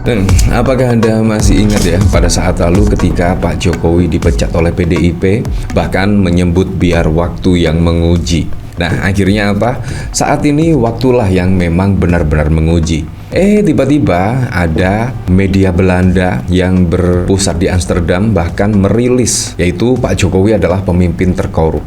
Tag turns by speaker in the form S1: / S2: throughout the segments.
S1: Dan apakah Anda masih ingat ya pada saat lalu ketika Pak Jokowi dipecat oleh PDIP, bahkan menyebut biar waktu yang menguji. Nah, akhirnya apa? Saat ini waktulah yang memang benar-benar menguji. Tiba-tiba ada media Belanda yang berpusat di Amsterdam bahkan merilis, yaitu Pak Jokowi adalah pemimpin terkorup.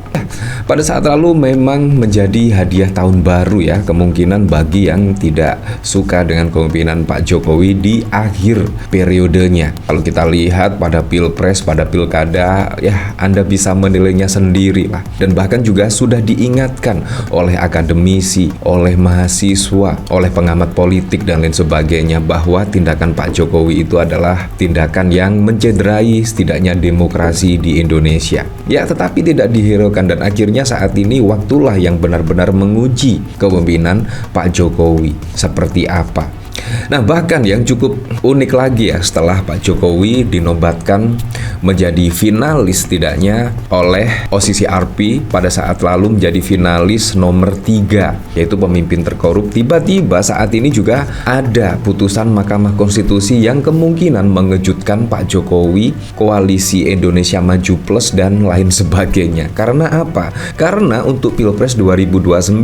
S1: Pada saat lalu memang menjadi hadiah tahun baru ya, kemungkinan bagi yang tidak suka dengan kepemimpinan Pak Jokowi di akhir periodenya. Kalau kita lihat pada pilpres, pada pilkada, ya Anda bisa menilainya sendiri lah. Dan bahkan juga sudah diingatkan oleh akademisi, oleh mahasiswa, oleh pengamat politik dan lain sebagainya bahwa tindakan Pak Jokowi itu adalah tindakan yang mencederai setidaknya demokrasi di Indonesia. Ya, tetapi tidak dihiraukan dan akhirnya saat ini waktulah yang benar-benar menguji kepemimpinan Pak Jokowi seperti apa. Nah, bahkan yang cukup unik lagi ya, setelah Pak Jokowi dinobatkan menjadi finalis tidaknya oleh OCCRP pada saat lalu menjadi finalis nomor 3, yaitu pemimpin terkorup. Tiba-tiba saat ini juga ada putusan Mahkamah Konstitusi yang kemungkinan mengejutkan Pak Jokowi, Koalisi Indonesia Maju Plus dan lain sebagainya. Karena apa? Karena untuk Pilpres 2029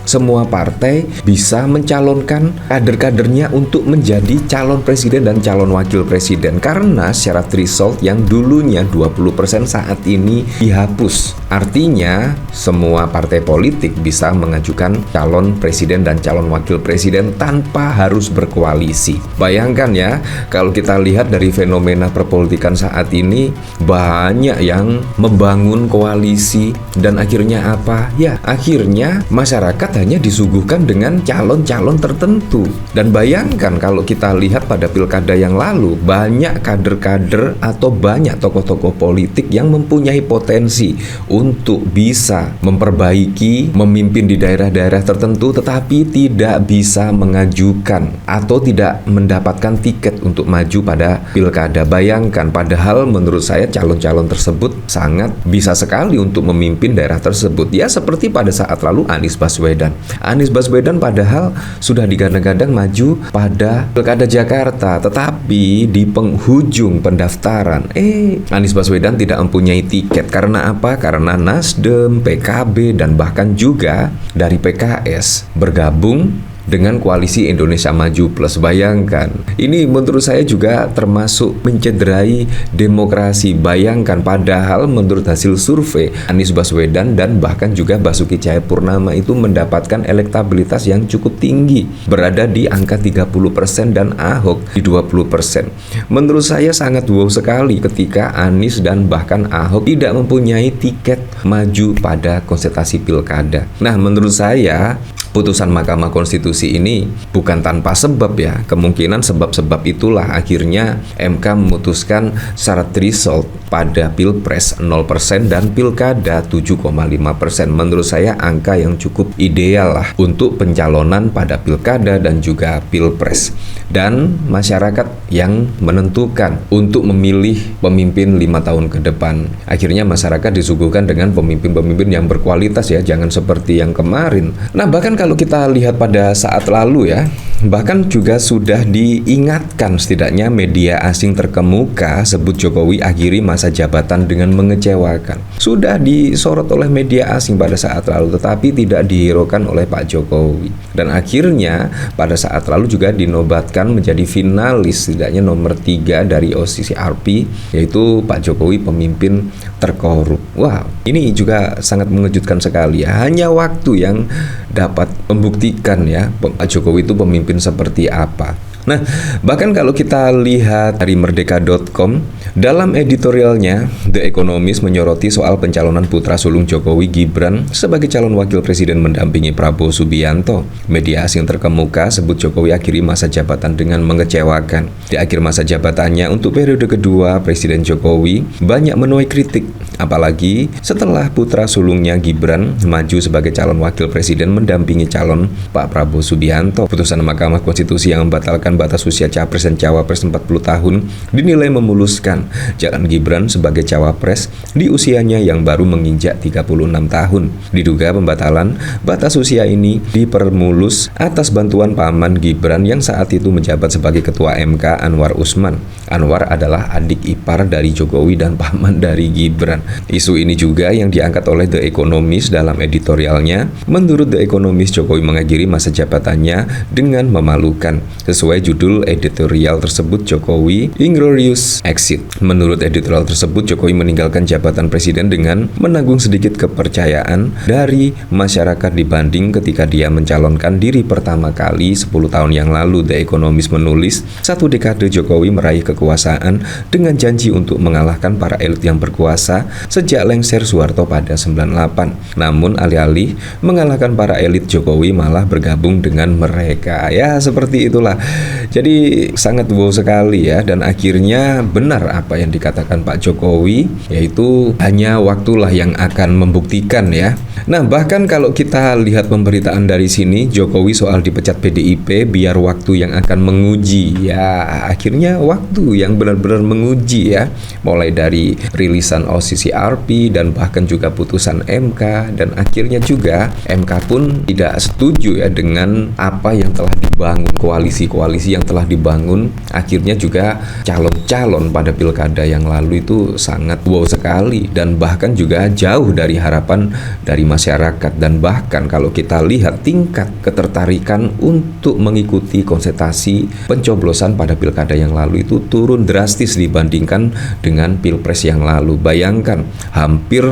S1: semua partai bisa mencalonkan kader-kadernya untuk menjadi calon presiden dan calon wakil presiden, karena syarat threshold yang dulunya 20% saat ini dihapus. Artinya semua partai politik bisa mengajukan calon presiden dan calon wakil presiden tanpa harus berkoalisi. Bayangkan ya, kalau kita lihat dari fenomena perpolitikan saat ini, banyak yang membangun koalisi dan akhirnya apa? Ya, akhirnya masyarakat hanya disuguhkan dengan calon-calon tertentu. Dan bayangkan kalau kita lihat pada pilkada yang lalu, banyak kader-kader atau banyak tokoh-tokoh politik yang mempunyai potensi untuk bisa memperbaiki, memimpin di daerah-daerah tertentu, tetapi tidak bisa mengajukan atau tidak mendapatkan tiket untuk maju pada pilkada. Bayangkan, padahal menurut saya calon-calon tersebut sangat bisa sekali untuk memimpin daerah tersebut. Ya, seperti pada saat lalu Anies Baswedan. Anies Baswedan padahal sudah digadang-gadang maju pada pilkada Jakarta, tetapi di penghujung pendaftaran Anies Baswedan tidak mempunyai tiket. Karena apa? Karena Nasdem, PKB dan bahkan juga dari PKS bergabung dengan Koalisi Indonesia Maju Plus. Bayangkan, ini menurut saya juga termasuk mencederai demokrasi. Bayangkan, padahal menurut hasil survei Anies Baswedan dan bahkan juga Basuki Cahayapurnama itu mendapatkan elektabilitas yang cukup tinggi, berada di angka 30% dan Ahok di 20%. Menurut saya sangat wow sekali ketika Anies dan bahkan Ahok tidak mempunyai tiket maju pada konsultasi pilkada. Nah, menurut saya putusan Mahkamah Konstitusi ini bukan tanpa sebab ya. Kemungkinan sebab-sebab itulah akhirnya MK memutuskan syarat threshold pada Pilpres 0% dan Pilkada 7,5%. Menurut saya angka yang cukup ideal lah untuk pencalonan pada Pilkada dan juga Pilpres. Dan masyarakat yang menentukan untuk memilih pemimpin 5 tahun ke depan. Akhirnya masyarakat disuguhkan dengan pemimpin-pemimpin yang berkualitas ya, jangan seperti yang kemarin. Nah, bahkan kalau kita lihat pada saat lalu ya, bahkan juga sudah diingatkan setidaknya media asing terkemuka sebut Jokowi akhiri masa jabatan dengan mengecewakan. Sudah disorot oleh media asing pada saat lalu, tetapi tidak dihiraukan oleh Pak Jokowi. Dan akhirnya pada saat lalu juga dinobatkan menjadi finalis setidaknya nomor 3 dari OCCRP, yaitu Pak Jokowi pemimpin terkorup. Wow, ini juga sangat mengejutkan sekali ya. Hanya waktu yang dapat membuktikan ya Pak Jokowi itu pemimpin seperti apa. Nah, bahkan kalau kita lihat dari merdeka.com, dalam editorialnya, The Economist menyoroti soal pencalonan putra sulung Jokowi, Gibran, sebagai calon wakil presiden mendampingi Prabowo Subianto. Media asing terkemuka sebut Jokowi akhiri masa jabatan dengan mengecewakan. Di akhir masa jabatannya untuk periode kedua, Presiden Jokowi banyak menuai kritik, apalagi setelah putra sulungnya Gibran maju sebagai calon wakil presiden mendampingi calon Pak Prabowo Subianto. Putusan Mahkamah Konstitusi yang membatalkan batas usia capres dan cawapres 40 tahun dinilai memuluskan jalan Gibran sebagai cawapres di usianya yang baru menginjak 36 tahun. Diduga pembatalan batas usia ini dipermulus atas bantuan paman Gibran yang saat itu menjabat sebagai Ketua MK, Anwar Usman. Anwar adalah adik ipar dari Jokowi dan paman dari Gibran. Isu ini juga yang diangkat oleh The Economist dalam editorialnya. Menurut The Economist, Jokowi mengakhiri masa jabatannya dengan memalukan. Sesuai judul editorial tersebut, Jokowi Inglorious Exit. Menurut editorial tersebut, Jokowi meninggalkan jabatan presiden dengan menanggung sedikit kepercayaan dari masyarakat dibanding ketika dia mencalonkan diri pertama kali 10 tahun yang lalu. The Economist menulis, 1 dekade Jokowi meraih kekuasaan dengan janji untuk mengalahkan para elit yang berkuasa sejak lengser Soeharto pada 98. Namun alih-alih mengalahkan para elit, Jokowi malah bergabung dengan mereka. Ya, seperti itulah. Jadi sangat wow sekali ya, dan akhirnya benar apa yang dikatakan Pak Jokowi, yaitu hanya waktulah yang akan membuktikan ya. Nah, bahkan kalau kita lihat pemberitaan dari sini, Jokowi soal dipecat PDIP biar waktu yang akan menguji. Ya, akhirnya waktu yang benar-benar menguji ya. Mulai dari rilisan OCCRP dan bahkan juga putusan MK, dan akhirnya juga MK pun tidak setuju ya dengan apa yang telah dibangun, koalisi-koalisi yang telah dibangun. Akhirnya juga calon-calon pada pilkada yang lalu itu sangat wow sekali, dan bahkan juga jauh dari harapan dari masyarakat. Dan bahkan kalau kita lihat tingkat ketertarikan untuk mengikuti konsentrasi pencoblosan pada pilkada yang lalu itu turun drastis dibandingkan dengan pilpres yang lalu. Bayangkan, hampir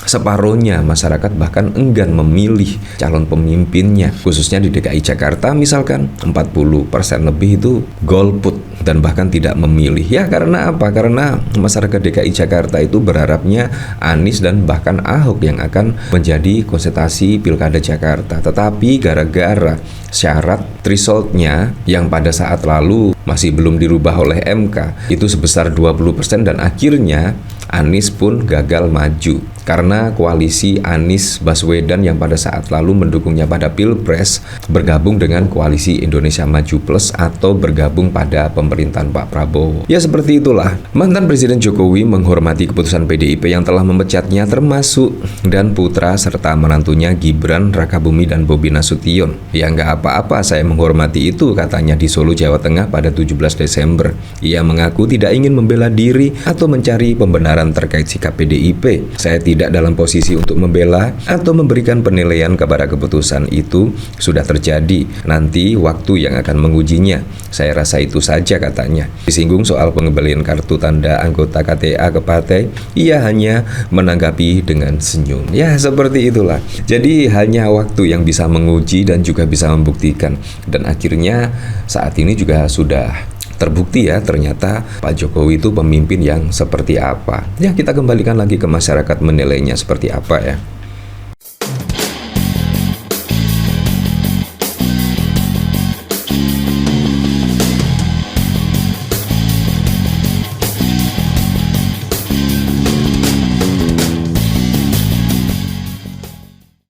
S1: separuhnya masyarakat bahkan enggan memilih calon pemimpinnya, khususnya di DKI Jakarta misalkan 40% lebih itu golput dan bahkan tidak memilih. Ya, karena apa? Karena masyarakat DKI Jakarta itu berharapnya Anies dan bahkan Ahok yang akan menjadi konsentrasi pilkada Jakarta. Tetapi gara-gara syarat thresholdnya yang pada saat lalu masih belum dirubah oleh MK itu sebesar 20%, dan akhirnya Anies pun gagal maju karena koalisi Anies Baswedan yang pada saat lalu mendukungnya pada Pilpres bergabung dengan koalisi Indonesia Maju Plus atau bergabung pada pemerintahan Pak Prabowo. Ya, seperti itulah. Mantan Presiden Jokowi menghormati keputusan PDIP yang telah memecatnya, termasuk dan putra serta menantunya Gibran Rakabumi dan Bobi Nasution. Ya, nggak apa-apa, saya menghormati itu, katanya di Solo, Jawa Tengah pada 17 Desember. Ia mengaku tidak ingin membela diri atau mencari pembenaran terkait sikap PDIP. Saya tidak dalam posisi untuk membela atau memberikan penilaian kepada keputusan itu, sudah terjadi. Nanti waktu yang akan mengujinya. Saya rasa itu saja, katanya. Disinggung soal pengembalian kartu tanda anggota KTA ke partai, ia hanya menanggapi dengan senyum. Ya, seperti itulah. Jadi hanya waktu yang bisa menguji dan juga bisa membuktikan. Dan akhirnya saat ini juga sudah terbukti ya, ternyata Pak Jokowi itu pemimpin yang seperti apa. Ya, kita kembalikan lagi ke masyarakat menilainya seperti apa ya.